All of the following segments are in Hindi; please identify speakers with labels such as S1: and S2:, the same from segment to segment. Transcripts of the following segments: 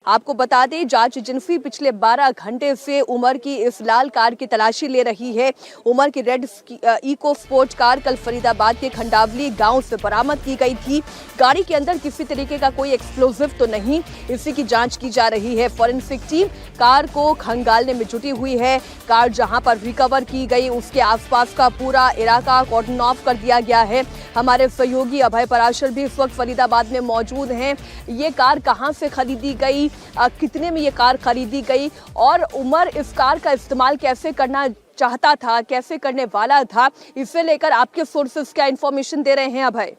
S1: आपको बता दें, जांच एजेंसी पिछले 12 घंटे से उमर की इस लाल कार की तलाशी ले रही है। उमर की रेड इको स्पोर्ट कार कल फरीदाबाद के खंडावली गांव से बरामद की गई थी। गाड़ी के अंदर किसी तरीके का कोई एक्सप्लोजिव तो नहीं, इसी की जांच की जा रही है। फॉरेंसिक टीम कार को खंगालने में जुटी हुई है। कार जहां पर रिकवर की गई उसके आसपास का पूरा इलाका कॉर्डन ऑफ कर दिया गया है। हमारे सहयोगी अभय पराशर भी इस वक्त फरीदाबाद में मौजूद हैं। ये कार कहां से खरीदी गई, कितने में ये कार खरीदी गई और उमर इस कार का इस्तेमाल कैसे करना चाहता था, कैसे करने वाला था, इसे लेकर आपके सोर्सेस क्या इंफॉर्मेशन दे रहे हैं अभय?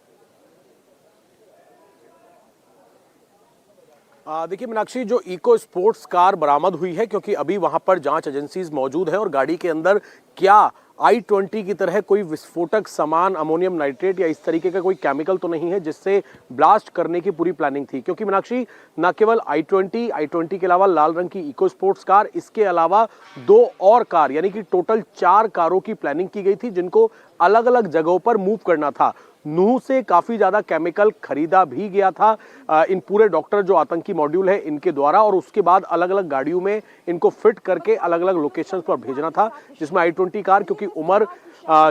S2: देखिए मीनाक्षी, जो इको स्पोर्ट्स कार बरामद हुई है, क्योंकि अभी वहां पर जांच एजेंसीज मौजूद है और गाड़ी के अंदर क्या I-20 की तरह कोई विस्फोटक सामान, अमोनियम नाइट्रेट या इस तरीके का कोई केमिकल तो नहीं है जिससे ब्लास्ट करने की पूरी प्लानिंग थी। क्योंकि मीनाक्षी, न केवल I-20 के अलावा लाल रंग की इको स्पोर्ट्स कार, इसके अलावा 2 और कार यानी कि टोटल 4 कारों की प्लानिंग की गई थी जिनको अलग अलग जगहों पर मूव करना था। नूह से काफी ज्यादा केमिकल खरीदा भी गया था इन पूरे डॉक्टर जो आतंकी मॉड्यूल है इनके द्वारा, और उसके बाद अलग अलग गाड़ियों में इनको फिट करके अलग अलग लोकेशंस पर भेजना था। जिसमें I-20 कार, क्योंकि उमर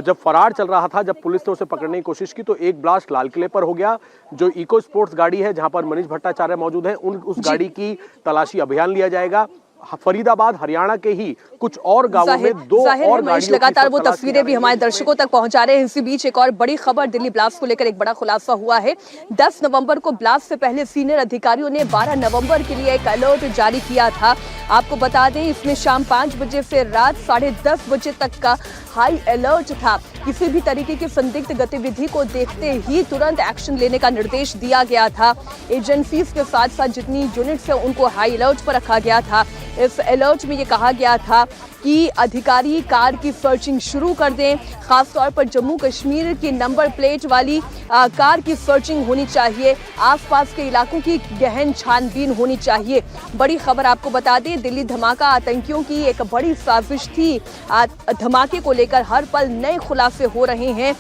S2: जब फरार चल रहा था, जब पुलिस ने उसे पकड़ने की कोशिश की तो एक ब्लास्ट लाल किले पर हो गया। जो इको स्पोर्ट्स गाड़ी है जहां पर मनीष भट्टाचार्य मौजूद है, उस गाड़ी की तलाशी अभियान लिया जाएगा। फरीदाबाद हरियाणा के ही कुछ और गांवों में 2 और गाड़ियों
S1: लगातार वो तस्वीरें भी हमारे दर्शकों तक पहुंचा रहे हैं। इसी बीच एक और बड़ी खबर, दिल्ली ब्लास्ट को लेकर एक बड़ा खुलासा हुआ है। 10 नवंबर को ब्लास्ट से पहले सीनियर अधिकारियों ने 12 नवंबर के लिए एक अलर्ट जारी किया था। आपको बता दें, इसमें शाम 5 बजे से रात 10:30 बजे तक का हाई अलर्ट था। किसी भी तरीके की संदिग्ध गतिविधि को देखते ही तुरंत एक्शन लेने का निर्देश दिया गया था। एजेंसीज के साथ साथ जितनी यूनिट्स है उनको हाई अलर्ट पर रखा गया था। इस अलर्ट में ये कहा गया था कि अधिकारी कार की सर्चिंग शुरू कर दें। खासतौर पर जम्मू कश्मीर की नंबर प्लेट वाली कार की सर्चिंग होनी चाहिए। आसपास के इलाकों की गहन छानबीन होनी चाहिए। बड़ी खबर आपको बता दें, दिल्ली धमाका आतंकियों की एक बड़ी साजिश थी। धमाके को लेकर हर पल नए खुलासे हो रहे हैं।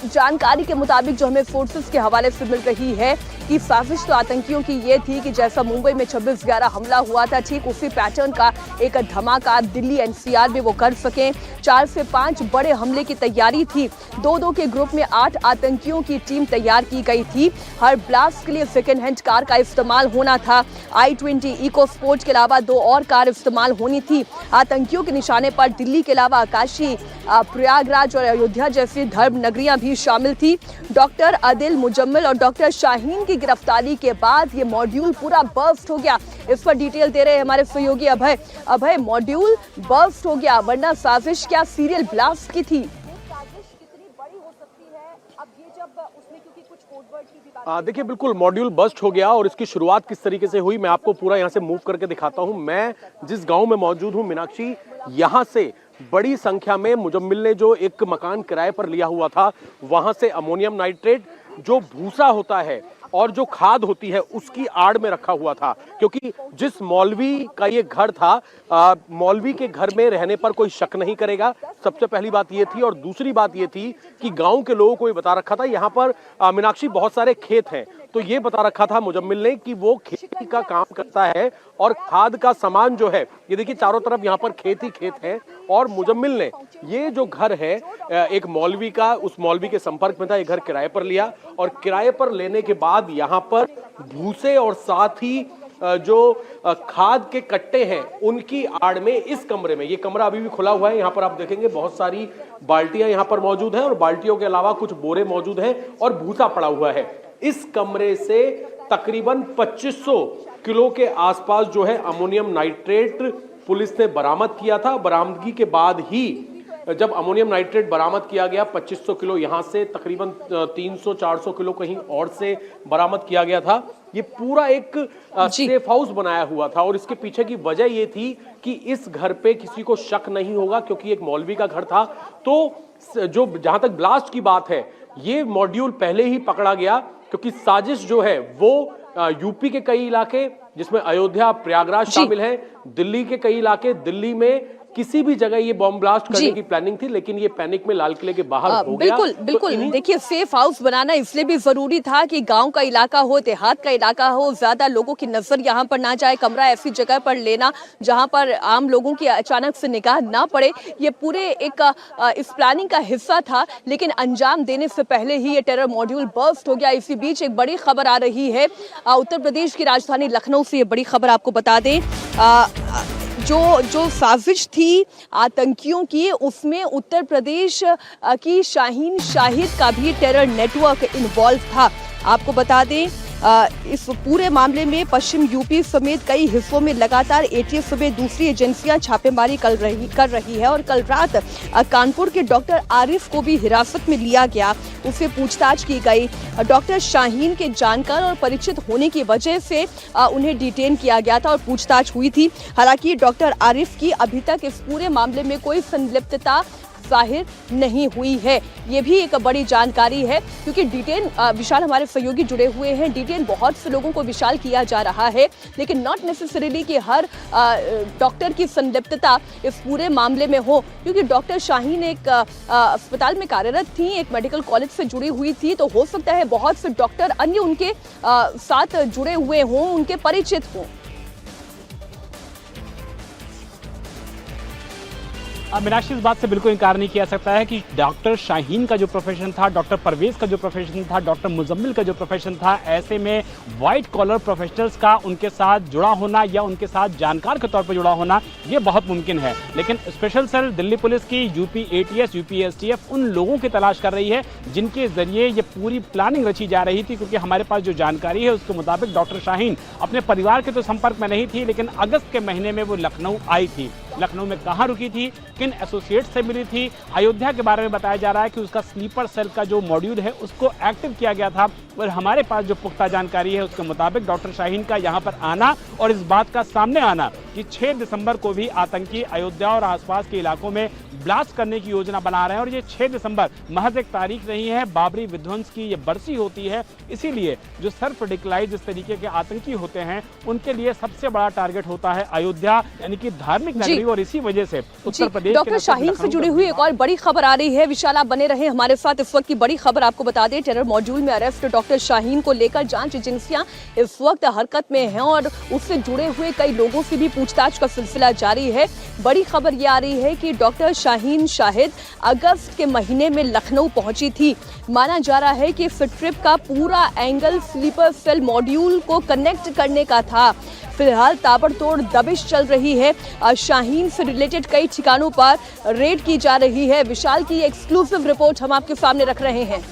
S1: जानकारी के मुताबिक जो हमें सोर्सेस के हवाले से मिल रही है कि साजिश तो आतंकियों की ये थी कि जैसा मुंबई में 26/11 हमला हुआ था, ठीक उसी पैटर्न का एक धमाका दिल्ली NCR में वो कर सकें। 4 से 5 बड़े हमले की तैयारी थी। 2-2 के ग्रुप में 8 आतंकियों की टीम तैयार की गई थी। हर ब्लास्ट के लिए सेकेंड हैंड कार का इस्तेमाल होना था। I-20 इको स्पोर्ट के अलावा 2 और कार इस्तेमाल होनी थी। आतंकियों के निशाने पर दिल्ली के अलावा काशी, प्रयागराज और अयोध्या जैसी धर्म नगरियां भी शामिल थी। डॉक्टर आदिल मुजम्मिल और डॉक्टर शाहीन की गिरफ्तारी के बाद ये मॉड्यूल पूरा बर्स्ट हो गया। इस पर डिटेल दे रहे हैं हमारे सहयोगी अभय। अभय, मॉड्यूल बर्स्ट हो गया, वरना साजिश क्या सीरियल ब्लास्ट की थी?
S2: देखिए, बिल्कुल मॉड्यूल बस्ट हो गया और इसकी शुरुआत किस तरीके से हुई मैं आपको पूरा यहाँ से मूव करके दिखाता हूँ। मैं जिस गांव में मौजूद हूँ मीनाक्षी, यहाँ से बड़ी संख्या में मुजम्मिल ने जो एक मकान किराए पर लिया हुआ था, वहां से अमोनियम नाइट्रेट जो भूसा होता है और जो खाद होती है उसकी आड़ में रखा हुआ था। क्योंकि जिस मौलवी का ये घर था, मौलवी के घर में रहने पर कोई शक नहीं करेगा, सबसे पहली बात ये थी। और दूसरी बात ये थी कि गांव के लोगों को ये बता रखा था यहाँ पर मीनाक्षी बहुत सारे खेत हैं, तो ये बता रखा था मुजम्मिल ने कि वो खेती का काम करता है और खाद का सामान जो है, ये देखिए चारों तरफ यहाँ पर खेत ही खेत है। और मुजम्मिल ने ये जो घर है एक मौलवी का, उस मौलवी के संपर्क में था, ये घर किराए पर लिया और किराए पर लेने के बाद यहाँ पर भूसे और साथ ही जो खाद के कट्टे हैं उनकी आड़ में इस कमरे में, ये कमरा अभी भी खुला हुआ है, यहाँ पर आप देखेंगे बहुत सारी बाल्टियां यहाँ पर मौजूद हैं और बाल्टियों के अलावा कुछ बोरे मौजूद हैं और भूसा पड़ा हुआ है। इस कमरे से तकरीबन 2500 किलो के आसपास जो है अमोनियम नाइट्रेट पुलिस ने बरामद किया था। बरामदगी के बाद ही जब अमोनियम नाइट्रेट बरामद किया गया, 2500 किलो यहाँ से, तकरीबन 300-400 किलो कहीं और से बरामद किया गया था। ये पूरा एक सेफ हाउस बनाया हुआ था और इसके पीछे की वजह ये थी कि इस घर पे किसी को शक नहीं होगा, क्योंकि एक मौलवी का घर था। तो जो जहां तक ब्लास्ट की बात है, ये मॉड्यूल पहले ही पकड़ा गया, क्योंकि साजिश जो है वो यूपी के कई इलाके, जिसमें अयोध्या, प्रयागराज शामिल है, दिल्ली के कई इलाके, दिल्ली में किसी भी जगह ये बॉम्ब ब्लास्ट करने की प्लानिंग थी, लेकिन ये पैनिक में लाल किले के बाहर हो गया।
S1: बिल्कुल देखिए, सेफ हाउस बनाना इसलिए भी जरूरी था कि गांव का इलाका हो, देहात का इलाका हो, ज्यादा लोगों की नजर यहां पर ना जाए, कमरा ऐसी जगह पर लेना जहां पर आम लोगों की अचानक से निगाह ना पड़े, ये पूरे एक इस प्लानिंग का हिस्सा था। लेकिन अंजाम देने से पहले ही ये टेरर मॉड्यूल बर्स्ट हो गया। इसी बीच एक बड़ी खबर आ रही है उत्तर प्रदेश की राजधानी लखनऊ से। ये बड़ी खबर आपको बता दें, जो साजिश थी आतंकियों की, उसमें उत्तर प्रदेश की शाहीन शाहिद का भी टेरर नेटवर्क इन्वॉल्व था। आपको बता दें, इस पूरे मामले में पश्चिम यूपी समेत कई हिस्सों में लगातार एटीएस समेत दूसरी एजेंसियां छापेमारी कर रही है। और कल रात कानपुर के डॉक्टर आरिफ को भी हिरासत में लिया गया, उससे पूछताछ की गई। डॉक्टर शाहीन के जानकार और परिचित होने की वजह से उन्हें डिटेन किया गया था और पूछताछ हुई थी। हालांकि डॉक्टर आरिफ की अभी तक इस पूरे मामले में कोई संलिप्तता जाहिर नहीं हुई है। ये भी एक बड़ी जानकारी है, क्योंकि डिटेन विशाल हमारे सहयोगी जुड़े हुए हैं। डिटेन बहुत से लोगों को विशाल किया जा रहा है, लेकिन नॉट नेसेसरीली कि हर डॉक्टर की संलिप्तता इस पूरे मामले में हो, क्योंकि डॉक्टर शाहीन एक अस्पताल में कार्यरत थी, एक मेडिकल कॉलेज से जुड़ी हुई थी, तो हो सकता है बहुत से डॉक्टर अन्य उनके साथ जुड़े हुए हों, उनके परिचित हों।
S3: मीनाक्षी, इस बात से बिल्कुल इनकार नहीं किया सकता है कि डॉक्टर शाहीन का जो प्रोफेशन था, डॉक्टर परवेज का जो प्रोफेशन था, डॉक्टर मुजम्मिल का जो प्रोफेशन था, ऐसे में वाइट कॉलर प्रोफेशनल्स का उनके साथ जुड़ा होना या उनके साथ जानकार के तौर पर जुड़ा होना ये बहुत मुमकिन है। लेकिन स्पेशल सेल दिल्ली पुलिस की यूपी एटीएस, यूपी एसटीएफ उन लोगों की तलाश कर रही है जिनके जरिए ये पूरी प्लानिंग रची जा रही थी, क्योंकि हमारे पास जो जानकारी है उसके मुताबिक डॉक्टर शाहीन अपने परिवार के तो संपर्क में नहीं थी, लेकिन अगस्त के महीने में वो लखनऊ आई थी। लखनऊ में कहाँ रुकी थी, किन एसोसिएट से मिली थी? अयोध्या के बारे में बताया जा रहा है कि उसका स्लीपर सेल का जो मॉड्यूल है उसको एक्टिव किया गया था। और हमारे पास जो पुख्ता जानकारी है उसके मुताबिक डॉक्टर शाहीन का यहाँ पर आना और इस बात का सामने आना कि 6 दिसंबर को भी आतंकी अयोध्या और आसपास के इलाकों में ब्लास्ट करने की योजना बना रहे हैं। और ये 6 दिसंबर महज एक तारीख नहीं है, बाबरी विध्वंस की ये बरसी होती है। इसीलिए जो सर्फ डिक्लाइज जिस तरीके के आतंकी होते हैं उनके लिए सबसे बड़ा टारगेट होता है अयोध्या, यानी कि धार्मिक नगरी। और इसी वजह से उत्तर प्रदेश
S1: डॉक्टर शाहीन से जुड़ी हुई एक और बड़ी खबर आ रही है। विशाल, आप बने रहे हमारे साथ। इस वक्त की बड़ी खबर आपको बता दें, टेरर मॉड्यूल में अरेस्ट डॉक्टर शाहीन को लेकर जांच एजेंसियां इस वक्त हरकत में हैं और उससे जुड़े हुए कई लोगों से भी पूछताछ का सिलसिला जारी है। बड़ी खबर यह आ रही है कि डॉक्टर शाहीन शाहिद अगस्त के महीने में लखनऊ पहुंची थी। माना जा रहा है कि इस ट्रिप का पूरा एंगल स्लीपर सेल मॉड्यूल को कनेक्ट करने का था। फिलहाल ताबड़तोड़ दबिश चल रही है। शाहीन से रिलेटेड कई ठिकानों पर रेड की जा रही है। विशाल की एक्सक्लूसिव रिपोर्ट हम आपके सामने रख रहे हैं।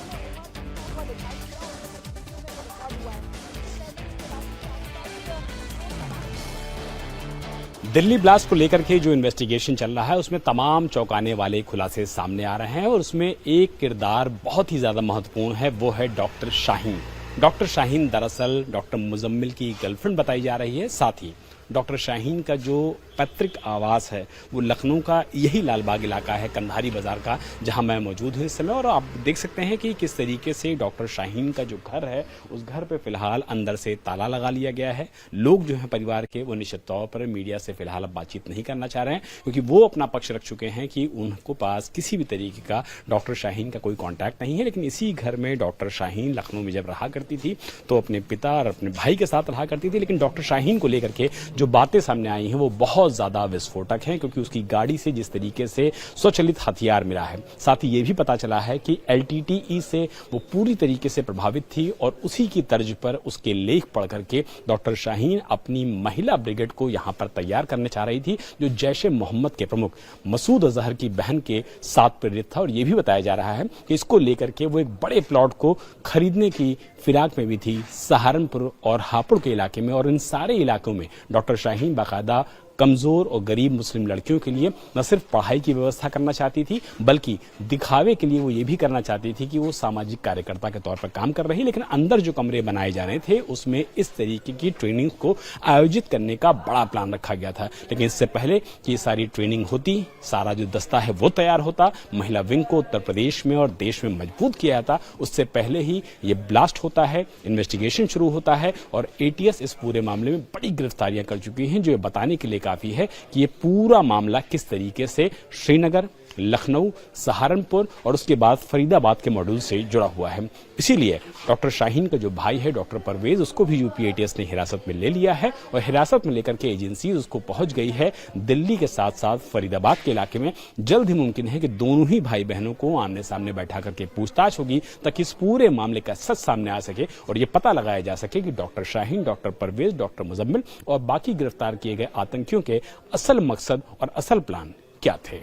S3: दिल्ली ब्लास्ट को लेकर के जो इन्वेस्टिगेशन चल रहा है उसमें तमाम चौंकाने वाले खुलासे सामने आ रहे हैं और उसमें एक किरदार बहुत ही ज्यादा महत्वपूर्ण है, वो है डॉक्टर शाहीन। डॉक्टर शाहीन दरअसल डॉक्टर मुजम्मिल की गर्लफ्रेंड बताई जा रही है। साथ ही डॉक्टर शाहीन का जो पैतृक आवास है वो लखनऊ का यही लालबाग इलाका है, कंधारी बाजार का, जहां मैं मौजूद हूं इस समय। और आप देख सकते हैं कि किस तरीके से डॉक्टर शाहीन का जो घर है उस घर पे फिलहाल अंदर से ताला लगा लिया गया है। लोग जो हैं परिवार के वो निश्चित तौर पर मीडिया से फिलहाल अब बातचीत नहीं करना चाह रहे हैं, क्योंकि वो अपना पक्ष रख चुके हैं कि उनको पास किसी भी तरीके का डॉक्टर शाहीन का कोई कॉन्टैक्ट नहीं है। लेकिन इसी घर में डॉक्टर शाहीन लखनऊ में जब रहा करती थी तो अपने पिता और अपने भाई के साथ रहा करती थी। लेकिन डॉक्टर शाहीन को लेकर के जो बातें सामने आई हैं वो बहुत ज्यादा विस्फोटक हैं, क्योंकि उसकी गाड़ी से जिस तरीके से स्वचालित हथियार मिला है, साथ ही ये भी पता चला है कि LTTE से वो पूरी तरीके से प्रभावित थी और उसी की तर्ज पर उसके लेख पढ़ करके डॉक्टर शाहीन अपनी महिला ब्रिगेड को यहां पर तैयार करने चाह रही थी, जो जैश-ए मोहम्मद के प्रमुख मसूद अजहर की बहन के साथ प्रेरित था। और ये भी बताया जा रहा है कि इसको लेकर के वो एक बड़े प्लॉट को खरीदने की फिराक में भी थी, सहारनपुर और हापुड़ के इलाके में। और इन सारे इलाकों में डॉक्टर शाहीन बाकायदा कमजोर और गरीब मुस्लिम लड़कियों के लिए न सिर्फ पढ़ाई की व्यवस्था करना चाहती थी, बल्कि दिखावे के लिए वो ये भी करना चाहती थी कि वो सामाजिक कार्यकर्ता के तौर पर काम कर रही, लेकिन अंदर जो कमरे बनाए जाने थे उसमें इस तरीके की ट्रेनिंग को आयोजित करने का बड़ा प्लान रखा गया था। लेकिन इससे पहले कि ये सारी ट्रेनिंग होती, सारा जो दस्ता है वो तैयार होता, महिला विंग को उत्तर प्रदेश में और देश में मजबूत किया जाता, उससे पहले ही ये ब्लास्ट होता है, इन्वेस्टिगेशन शुरू होता है और एटीएस इस पूरे मामले में बड़ी गिरफ्तारियां कर चुकी हैं, जो ये बताने के लिए काफी है कि ये पूरा मामला किस तरीके से श्रीनगर, लखनऊ, सहारनपुर और उसके बाद फरीदाबाद के मॉड्यूल से जुड़ा हुआ है। इसीलिए डॉक्टर शाहीन का जो भाई है डॉक्टर परवेज, उसको भी यूपी एटीएस ने हिरासत में ले लिया है और हिरासत में लेकर के एजेंसी उसको पहुंच गई है दिल्ली के साथ साथ फरीदाबाद के इलाके में। जल्द ही मुमकिन है कि दोनों ही भाई बहनों को आमने सामने बैठा करके पूछताछ होगी, ताकि इस पूरे मामले का सच सामने आ सके और ये पता लगाया जा सके कि doctor Shaheen, doctor Parvez, doctor Muzammil और बाकी गिरफ्तार किए गए आतंकियों के असल मकसद और असल प्लान क्या थे।